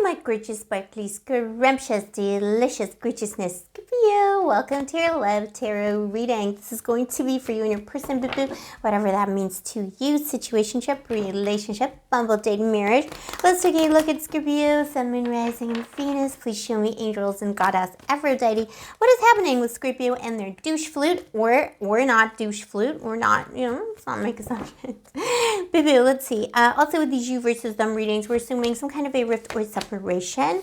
my gorgeous, sparkly, scrumptious, delicious gorgeousness. Scorpio, welcome to your Love Tarot reading. This is going to be for you and your person, boo-boo, whatever that means to you. Situationship, relationship, bumble, date, marriage. Let's take a look at Scorpio, Sun, Moon, Rising, and Venus. Please show me angels and goddess Aphrodite. What is happening with Scorpio and their douche flute, or not douche flute, or not, let's not make assumptions. Boo-boo, let's see. Also with these you versus them readings, we're assuming some kind of a rift or separation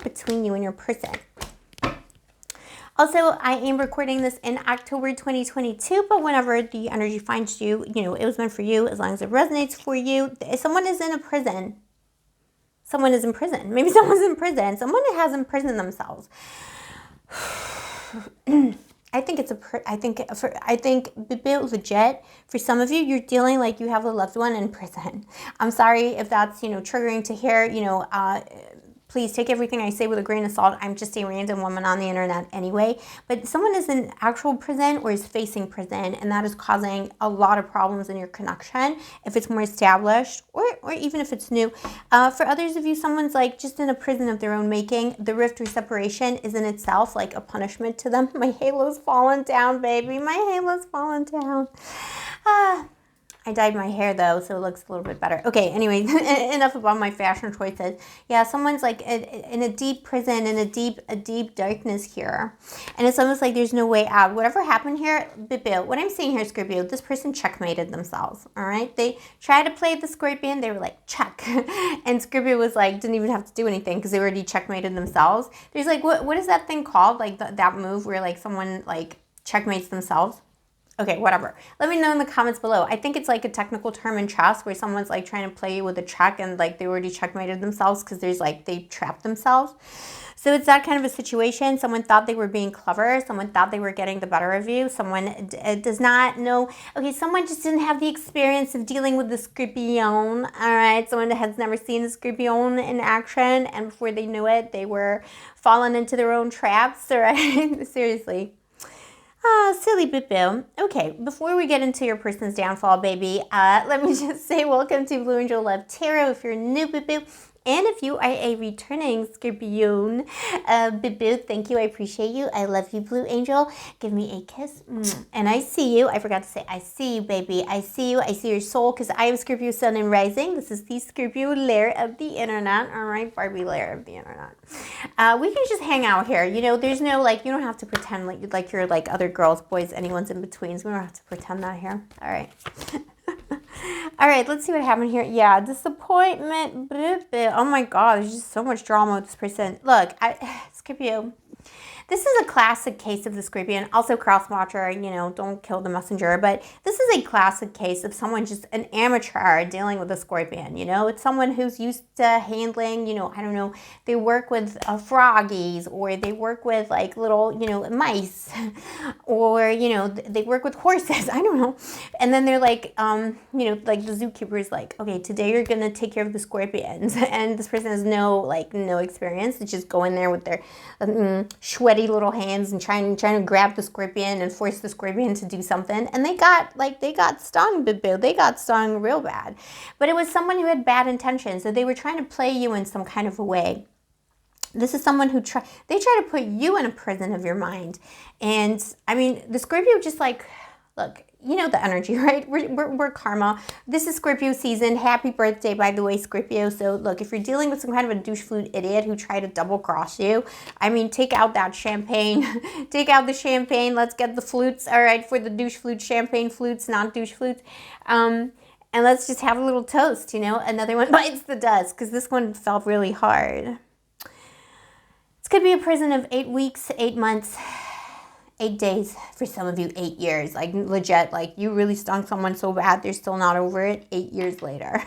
between you and your person. Also, I am recording this in October 2022, but whenever the energy finds you, it was meant for you as long as it resonates for you. Someone is in a prison. Someone is in prison. Maybe someone's in prison. Someone has imprisoned themselves. I think legit, for some of you, you're dealing like you have a loved one in prison. I'm sorry if that's, triggering to hear, please take everything I say with a grain of salt. I'm just a random woman on the internet anyway. But someone is in actual prison or is facing prison, and that is causing a lot of problems in your connection if it's more established or even if it's new. For others of you, someone's like just in a prison of their own making. The rift or separation is in itself like a punishment to them. My halo's fallen down, baby. My halo's fallen down. I dyed my hair though, so it looks a little bit better. Okay, anyway, enough about my fashion choices. Yeah, someone's like in a deep prison, in a deep darkness here. And it's almost like there's no way out. Whatever happened here, what I'm seeing here, Scorpio, this person checkmated themselves, all right? They tried to play the Scorpion, they were like, check. And Scorpio was like, didn't even have to do anything because they already checkmated themselves. There's like, what is that thing called? Like that move where like someone like checkmates themselves? Okay, whatever. Let me know in the comments below. I think it's like a technical term in chess where someone's like trying to play you with a check and like they already checkmated themselves because there's like they trapped themselves. So it's that kind of a situation. Someone thought they were being clever. Someone thought they were getting the better of you. Someone does not know. Okay, someone just didn't have the experience of dealing with the Scorpion. All right, someone that has never seen the Scorpion in action, and before they knew it, they were falling into their own traps. All right, seriously. Silly boo-boo. Okay, before we get into your person's downfall, baby, let me just say welcome to Blue Angel Love Tarot if you're new, boo-boo. And if you are a returning Scorpion, boo-boo, thank you. I appreciate you. I love you, Blue Angel. Give me a kiss. And I see you. I forgot to say, I see you, baby. I see you. I see your soul because I am Scorpio, Sun, and Rising. This is the Scorpio layer of the internet. All right, Barbie layer of the internet. We can just hang out here. There's no, like, you don't have to pretend like you're like other girls, boys, anyone's in betweens. We don't have to pretend that here. All right. All right, let's see what happened here. Yeah, disappointment. Oh my God, there's just so much drama with this person. Look, Scorpio, this is a classic case of the Scorpion. Also cross-watcher, don't kill the messenger. But this is a classic case of someone just an amateur dealing with a Scorpion. It's someone who's used to handling, I don't know, they work with froggies, or they work with like little, mice, or, they work with horses. I don't know. And then they're like, like the zookeeper is like, okay, today you're going to take care of the Scorpions. And this person has no experience. They just go in there with their sweaty little hands and trying to grab the Scorpion and force the Scorpion to do something, and they got stung, boo-boo. They got stung real bad. But it was someone who had bad intentions, so they were trying to play you in some kind of a way. This is someone who try to put you in a prison of your mind. And I mean, the Scorpio just like, look, the energy, right? We're karma. This is Scorpio season. Happy birthday, by the way, Scorpio. So look, if you're dealing with some kind of a douche flute idiot who tried to double cross you, I mean, take out that champagne. Take out the champagne. Let's get the flutes, all right, for the douche flute, champagne flutes, not douche flutes. And let's just have a little toast, Another one bites the dust because this one felt really hard. This could be a prison of 8 weeks, 8 months, 8 days, for some of you, 8 years. Like, legit, like, you really stung someone so bad, they're still not over it 8 years later.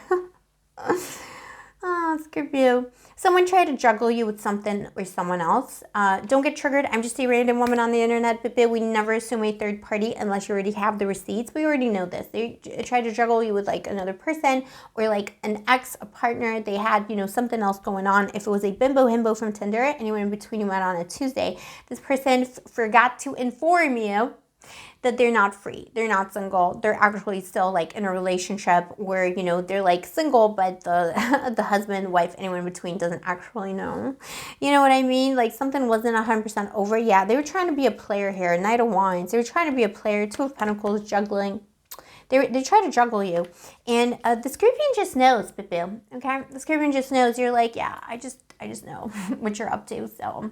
Oh, Scorpio. Someone tried to juggle you with something or someone else. Don't get triggered. I'm just a random woman on the internet, but we never assume a third party unless you already have the receipts. We already know this. They tried to juggle you with like another person or like an ex, a partner. They had, something else going on. If it was a bimbo himbo from Tinder, anyone in between you met on a Tuesday, this person forgot to inform you that they're not free. They're not single. They're actually still like in a relationship where, you know, they're like single, but the the husband, wife, anyone in between doesn't actually know. You know what I mean? Like something wasn't 100% over. Yeah, they were trying to be a player here. Knight of Wands. They were trying to be a player. Two of Pentacles, juggling. They try to juggle you. And the Scorpion just knows, boo. Okay? The Scorpion just knows. You're like, yeah, I just know what you're up to. So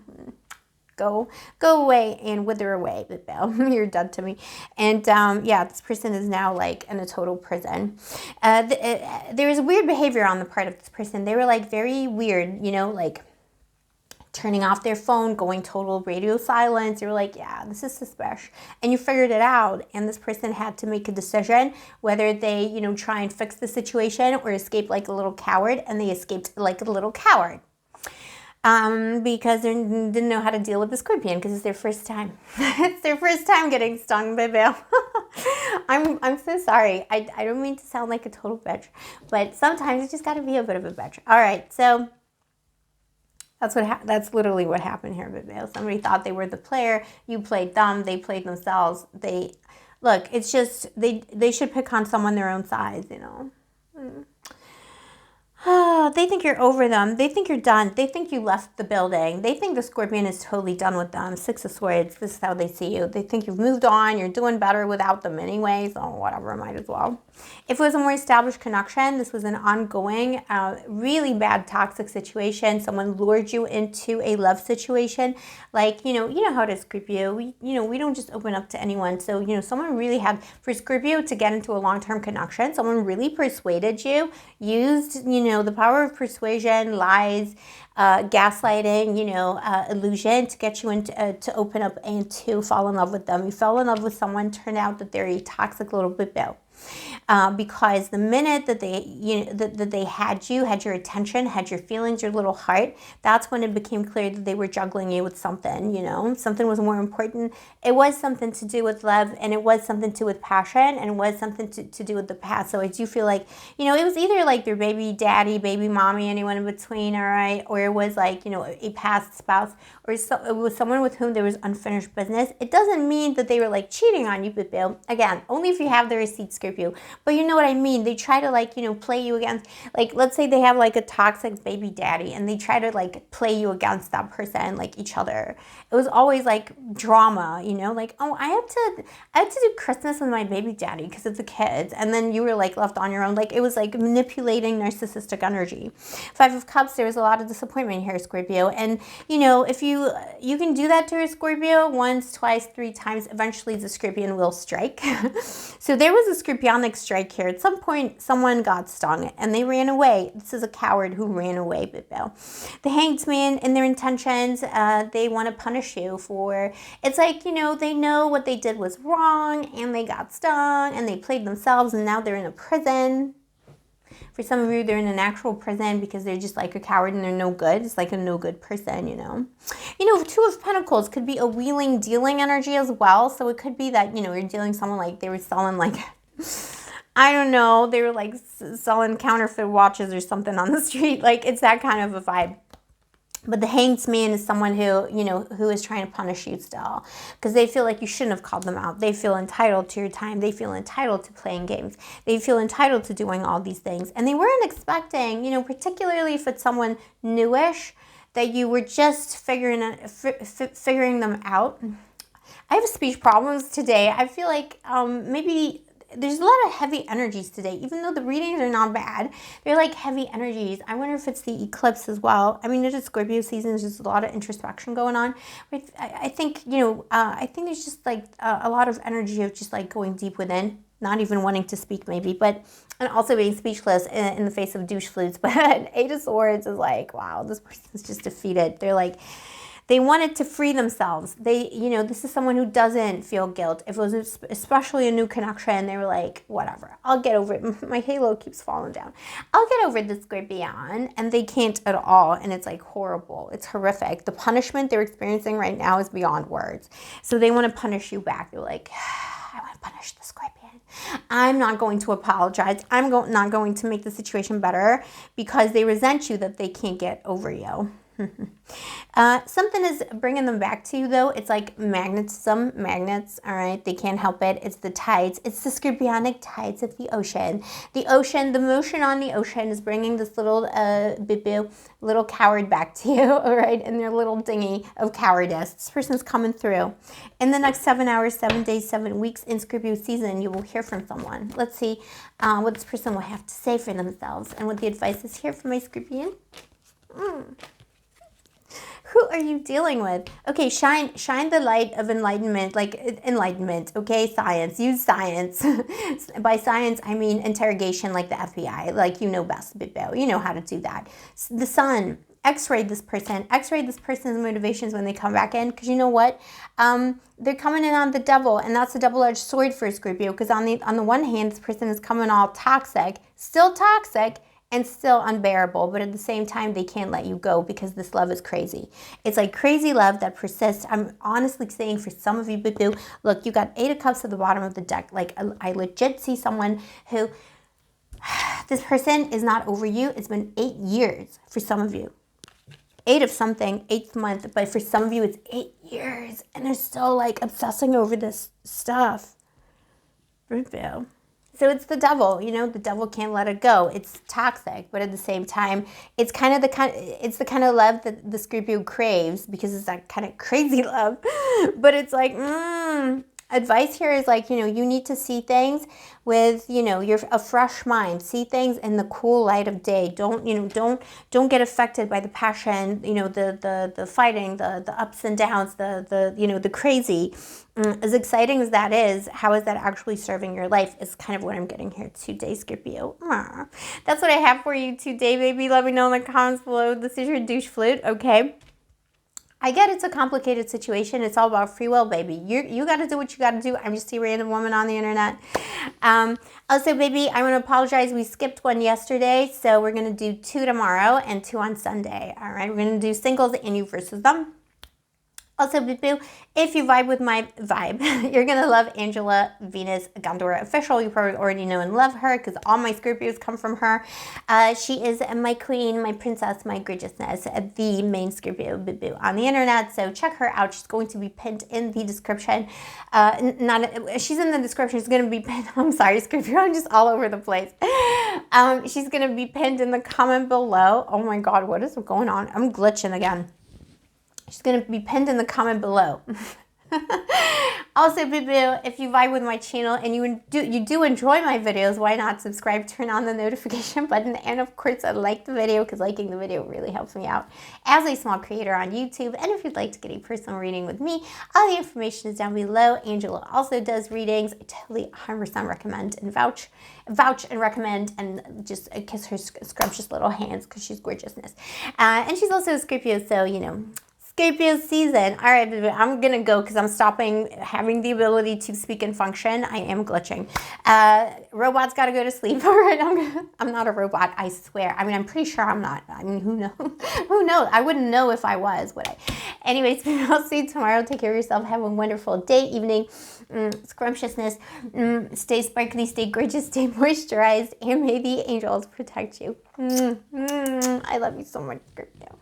go away and wither away, boo. You're dead to me. And yeah, this person is now like in a total prison. There was weird behavior on the part of this person. They were like very weird, you know, like turning off their phone, going total radio silence. You're like, yeah, this is suspicious. And you figured it out. And this person had to make a decision whether they, you know, try and fix the situation or escape like a little coward. And they escaped like a little coward. Because they didn't know how to deal with the Scorpion because it's their first time. It's their first time getting stung, baby. I'm so sorry. I don't mean to sound like a total bitch. But sometimes you just got to be a bit of a bitch. All right, so that's literally what happened here, baby. Somebody thought they were the player. You played them. They played themselves. Look, it's just, they should pick on someone their own size, you know. They think you're over them. They think you're done. They think you left the building. They think the Scorpion is totally done with them. Six of Swords. This is how they see you. They think you've moved on. You're doing better without them anyway. So whatever, might as well. If it was a more established connection, this was an ongoing, really bad toxic situation. Someone lured you into a love situation. Like, you know how it is, Scorpio. We don't just open up to anyone. So, you know, someone really had, for Scorpio to get into a long-term connection, someone really persuaded you, used, you know, the power of persuasion, lies, gaslighting, you know, illusion to get you into, to open up and to fall in love with them. You fell in love with someone, turned out that they're a toxic little bit-bo. Because the minute that they, you know, that they had you, had your attention, had your feelings, your little heart, that's when it became clear that they were juggling you with something, you know, something was more important. It was something to do with love, and it was something to do with passion, and it was something to do with the past. So I do feel like, you know, it was either like their baby daddy, baby mommy, anyone in between, all right, or it was like, you know, a past spouse, or so, it was someone with whom there was unfinished business. It doesn't mean that they were like cheating on you, but Bill, again, only if you have the receipts, Scorpio. But you know what I mean? They try to like, you know, play you against, like, let's say they have like a toxic baby daddy and they try to like play you against that person, like each other. It was always like drama, you know, like, oh, I have to do Christmas with my baby daddy because of the kids. And then you were like left on your own. Like it was like manipulating narcissistic energy. Five of Cups, there was a lot of disappointment here, Scorpio. And you know, if you can do that to a Scorpio once, twice, 3 times, eventually the Scorpion will strike. So there was a Scorpionic strike here. At some point, someone got stung and they ran away. This is a coward who ran away, Bibo. The Hanged Man, in their intentions, they want to punish you for, it's like, you know, they know what they did was wrong and they got stung and they played themselves and now they're in a prison. For some of you, they're in an actual prison because they're just like a coward and they're no good. It's like a no good person, you know. You know, Two of Pentacles could be a wheeling, dealing energy as well. So it could be that, you know, you're dealing someone like they were selling like, I don't know, they were like selling counterfeit watches or something on the street. Like it's that kind of a vibe. But the Hanged Man is someone who, you know, who is trying to punish you still because they feel like you shouldn't have called them out. They feel entitled to your time. They feel entitled to playing games. They feel entitled to doing all these things. And they weren't expecting, you know, particularly if it's someone newish, that you were just figuring them out. I have speech problems today. I feel like maybe there's a lot of heavy energies today, even though the readings are not bad. They're like heavy energies. I wonder if it's the eclipse as well. I mean, it is Scorpio season. There's just a lot of introspection going on. But I think, you know, I think there's just like a lot of energy of just like going deep within, not even wanting to speak maybe, but, and also being speechless in the face of douche flutes. But Eight of Swords is like, wow, this person's just defeated. They're like, they wanted to free themselves. They, you know, this is someone who doesn't feel guilt. If it was especially a new connection, they were like, whatever, I'll get over it. My halo keeps falling down. I'll get over this Scorpion. And they can't at all. And it's like horrible. It's horrific. The punishment they're experiencing right now is beyond words. So they want to punish you back. They're like, I want to punish the Scorpion. I'm not going to apologize. I'm not going to make the situation better because they resent you that they can't get over you. Something is bringing them back to you, though. It's like magnetism, magnets, all right? They can't help it. It's the tides. It's the scorpionic tides of the ocean. The ocean, the motion on the ocean is bringing this little little coward back to you, all right? In their little dinghy of cowardice. This person's coming through. In the next 7 hours, 7 days, 7 weeks in Scorpio season, you will hear from someone. Let's see what this person will have to say for themselves and what the advice is here for my Scorpion. Who are you dealing with? Okay, shine the light of enlightenment, like enlightenment, okay? Science, use science. By science, I mean interrogation like the FBI, like you know best, Bibo. You know how to do that. The sun, X-ray this person. X-ray this person's motivations when they come back in, because you know what? They're coming in on the devil, and that's a double-edged sword for Scorpio, because on the one hand, this person is coming all toxic, still toxic, and still unbearable, but at the same time, they can't let you go because this love is crazy. It's like crazy love that persists. I'm honestly saying for some of you, boo, look, you got 8 of Cups at the bottom of the deck. Like, I legit see someone who, this person is not over you. It's been 8 years for some of you. 8 of something, 8th month, but for some of you, it's 8 years, and they're still, like, obsessing over this stuff. Boo. So it's the devil, you know, the devil can't let it go. It's toxic, but at the same time, it's the kind of love that the Scorpio craves, because it's that kind of crazy love. But it's like, advice here is like, you know, you need to see things with, you know, a fresh mind. See things in the cool light of day. Don't get affected by the passion, you know, the fighting, the ups and downs, the crazy. As exciting as that is, how is that actually serving your life is kind of what I'm getting here today, Scorpio. That's what I have for you today, baby. Let me know in the comments below. This is your douche flute, okay? I get it's a complicated situation. It's all about free will, baby. You got to do what you got to do. I'm just a random woman on the internet. Also, baby, I want to apologize. We skipped one yesterday, so we're going to do 2 tomorrow and 2 on Sunday. All right, we're going to do singles and you versus them. Also, boo, if you vibe with my vibe, you're going to love Angela Venus Gondora Official. You probably already know and love her because all my Scorpios come from her. She is my queen, my princess, my gorgeousness, the main Scorpio boo on the internet. So check her out. She's going to be pinned in the description. She's in the description. She's going to be pinned. I'm sorry, Scorpio. I'm just all over the place. She's going to be pinned in the comment below. Oh my God, what is going on? I'm glitching again. She's going to be pinned in the comment below. Also, boo, if you vibe with my channel and you do enjoy my videos, why not subscribe, turn on the notification button, and of course, like the video, because liking the video really helps me out as a small creator on YouTube. And if you'd like to get a personal reading with me, all the information is down below. Angela also does readings. I totally 100% recommend and vouch and recommend, and just kiss her scrumptious little hands because she's gorgeousness. And she's also a Scorpio, so, you know, Scorpio season. All right, I'm going to go because I'm stopping having the ability to speak and function. I am glitching. Robot's got to go to sleep. All right, I'm not a robot, I swear. I mean, I'm pretty sure I'm not. I mean, who knows? Who knows? I wouldn't know if I was, would I? Anyways, I'll see you tomorrow. Take care of yourself. Have a wonderful day, evening, scrumptiousness. Stay sparkly, stay gorgeous, stay moisturized, and may the angels protect you. I love you so much, Scorpio.